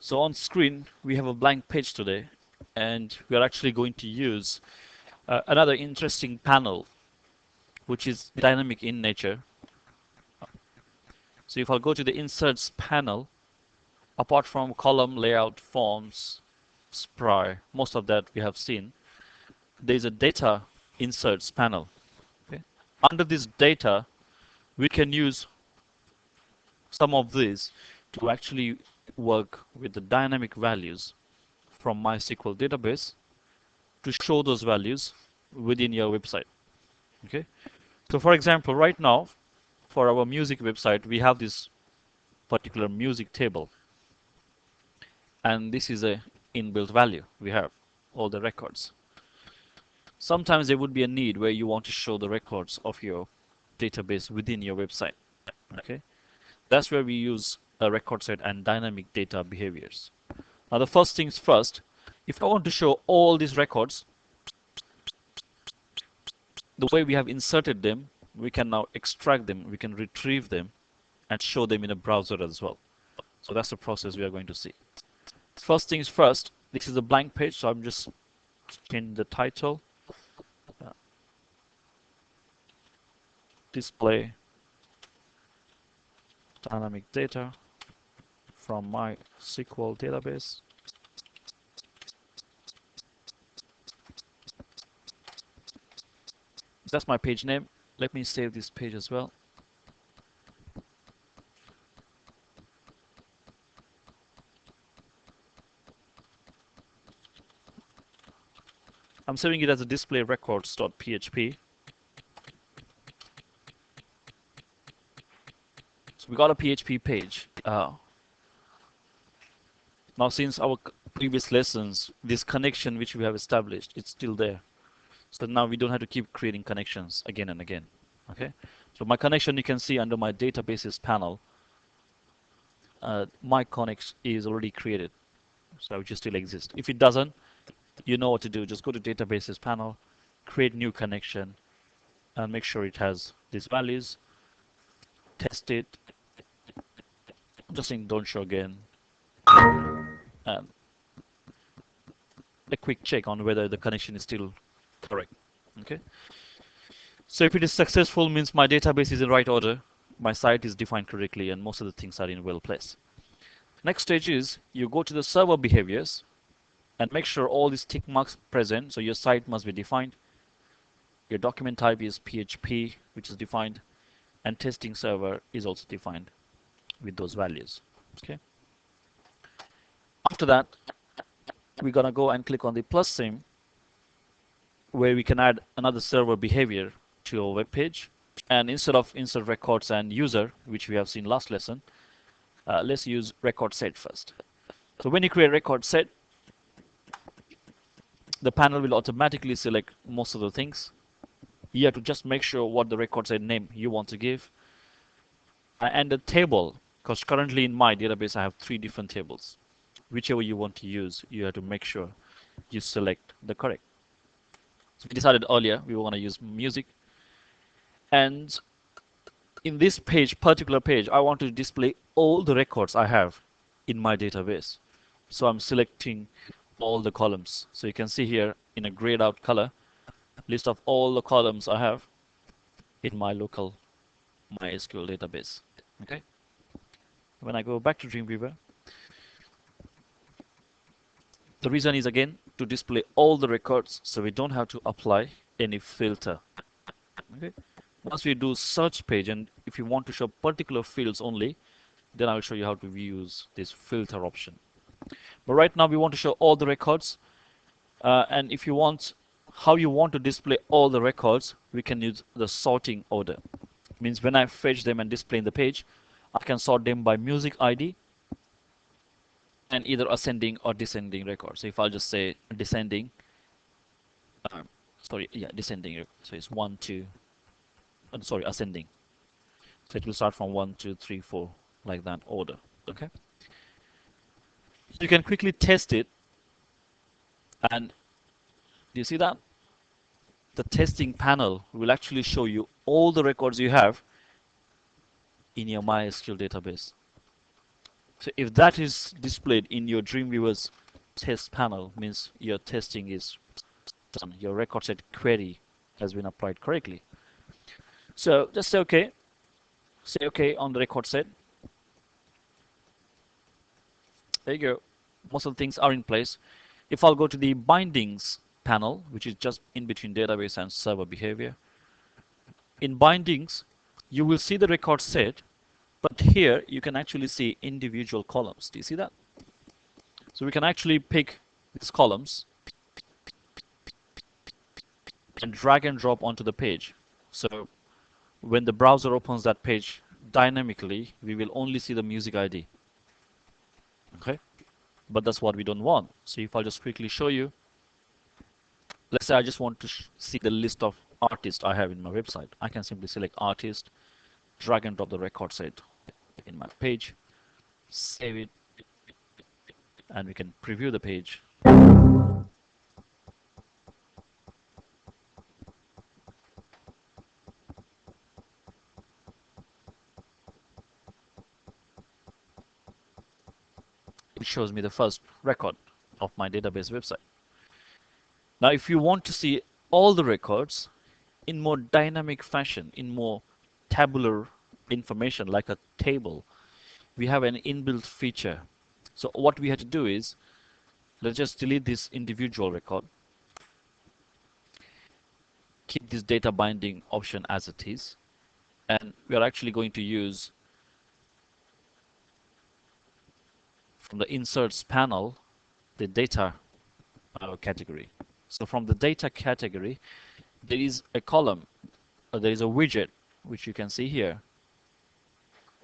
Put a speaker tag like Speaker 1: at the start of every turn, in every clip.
Speaker 1: So on screen, we have a blank page today, and we are actually going to use another interesting panel, which is dynamic in nature. So if I go to the Inserts panel, apart from column, layout, forms, spray, most of that we have seen, there is a Data Inserts panel. Okay? Under this data, we can use some of these to actually work with the dynamic values from MySQL database to show those values within your website. Okay, so for example, right now for our music website, we have this particular music table, and this is a inbuilt value. We have all the records. Sometimes there would be a need where you want to show the records of your database within your website. Okay, that's where we use a record set and dynamic data behaviors. Now the first things first, if I want to show all these records, the way we have inserted them, we can now extract them, we can retrieve them and show them in a browser as well. So that's the process we are going to see. First things first, this is a blank page, so I'm just changing the title. Display dynamic data from my SQL database. That's my page name. Let me save this page as well. I'm saving it as a display records.php. So we got a PHP page. Now since our previous lessons, this connection which we have established, it's still there. So now we don't have to keep creating connections again and again. Okay, so my connection, you can see under my databases panel, my connect is already created, so it just still exists. If it doesn't, you know what to do. Just go to databases panel, create new connection, and make sure it has these values. Test it. Just saying don't show again. And a quick check on whether the connection is still correct. Okay. So if it is successful, means my database is in right order, my site is defined correctly, and most of the things are in well place. Next stage is you go to the server behaviors and make sure all these tick marks present. So your site must be defined. Your document type is PHP, which is defined, and testing server is also defined with those values. Okay. After that, we're gonna go and click on the plus symbol, where we can add another server behavior to our web page. And instead of insert records and user, which we have seen last lesson, let's use record set first. So when you create record set, the panel will automatically select most of the things. You have to just make sure what the record set name you want to give. And the table, because currently in my database I have 3 different tables. Whichever you want to use, you have to make sure you select the correct. So we decided earlier we want to use music. And in this page, particular page, I want to display all the records I have in my database. So I'm selecting all the columns. So you can see here in a grayed out color, list of all the columns I have in my local MySQL database. Okay. When I go back to Dreamweaver, the reason is again to display all the records, so we don't have to apply any filter. Okay. Once we do search page, and if you want to show particular fields only, then I'll show you how to use this filter option. But right now we want to show all the records, and if you want how you want to display all the records, we can use the sorting order. It means when I fetch them and display in the page, I can sort them by music ID and either ascending or descending records. So if I'll just say descending, descending, so it's 1, 2, ascending. So it will start from 1, 2, 3, 4, like that order. Okay. So you can quickly test it, and do you see that? The testing panel will actually show you all the records you have in your MySQL database. So if that is displayed in your Dreamweaver's test panel, means your testing is done. Your record set query has been applied correctly. So just say OK. Say OK on the record set. There you go. Most of the things are in place. If I'll go to the bindings panel, which is just in between database and server behavior, in bindings, you will see the record set, but here you can actually see individual columns. Do you see that? So we can actually pick these columns and drag and drop onto the page. So when the browser opens that page dynamically, we will only see the music ID. Okay? But that's what we don't want. So if I'll just quickly show you, let's say I just want to see the list of artists I have in my website. I can simply select artist, drag and drop the record set in my page, save it, and we can preview the page. It shows me the first record of my database website. Now, if you want to see all the records in more dynamic fashion, in more tabular information like a table, we have an inbuilt feature. So what we had to do is, let's just delete this individual record, keep this data binding option as it is, and we are actually going to use from the inserts panel the data category. So from the data category, there is a column, there is a widget which you can see here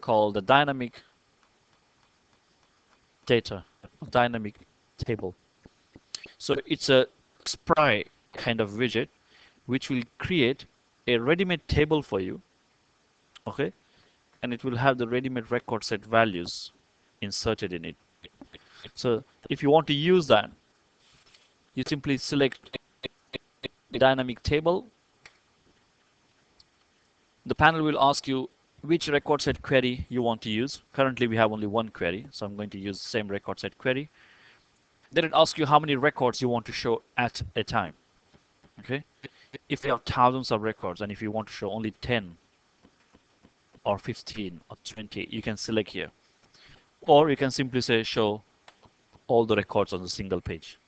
Speaker 1: called the dynamic data, dynamic table. So it's a spry kind of widget which will create a ready-made table for you, okay, and it will have the ready-made record set values inserted in it. So if you want to use that, you simply select the dynamic table. The panel will ask you which record set query you want to use. Currently we have only one query, so I'm going to use the same record set query. Then it asks you how many records you want to show at a time. Okay, if you have thousands of records and if you want to show only 10 or 15 or 20, you can select here, or you can simply say show all the records on a single page.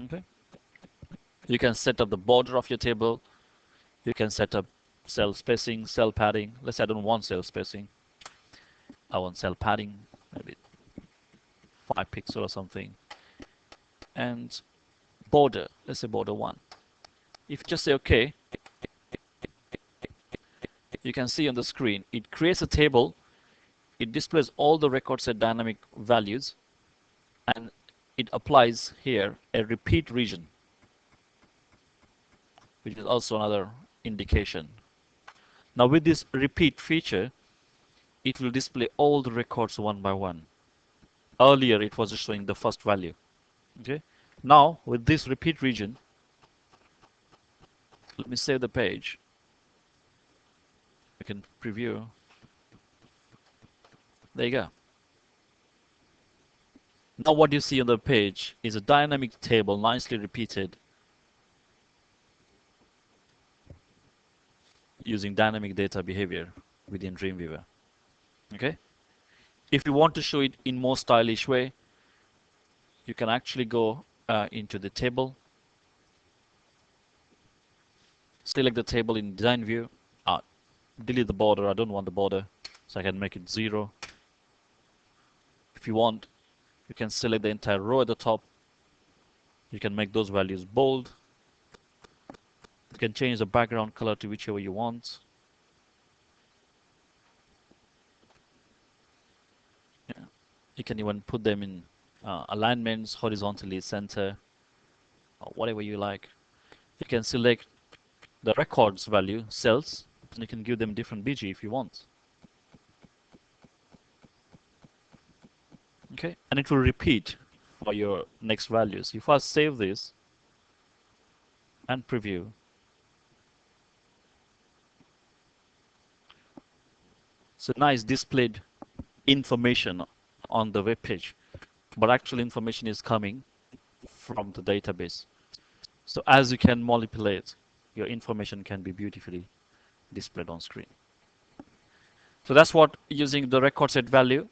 Speaker 1: Okay, you can set up the border of your table, you can set up cell spacing, cell padding. Let's say I don't want cell spacing, I want cell padding, maybe 5 pixels or something, and border, let's say border 1. If you just say OK, you can see on the screen it creates a table, it displays all the record set dynamic values, and it applies here a repeat region, which is also another indication. Now with this repeat feature, it will display all the records one by one. Earlier it was just showing the first value. Okay, now with this repeat region, let me save the page. I can preview. There you go. Now what you see on the page is a dynamic table nicely repeated using dynamic data behavior within Dreamweaver. Okay, if you want to show it in more stylish way, you can actually go into the table, select the table in design view, delete the border. I don't want the border, so I can make it 0. If you want, you can select the entire row at the top. You can make those values bold. You can change the background color to whichever you want. Yeah. You can even put them in alignments, horizontally, center, or whatever you like. You can select the records value cells, and you can give them different BG if you want. Okay, and it will repeat for your next values. If I save this and preview, so nice displayed information on the web page, but actual information is coming from the database. So as you can manipulate, your information can be beautifully displayed on screen. So that's what using the record set value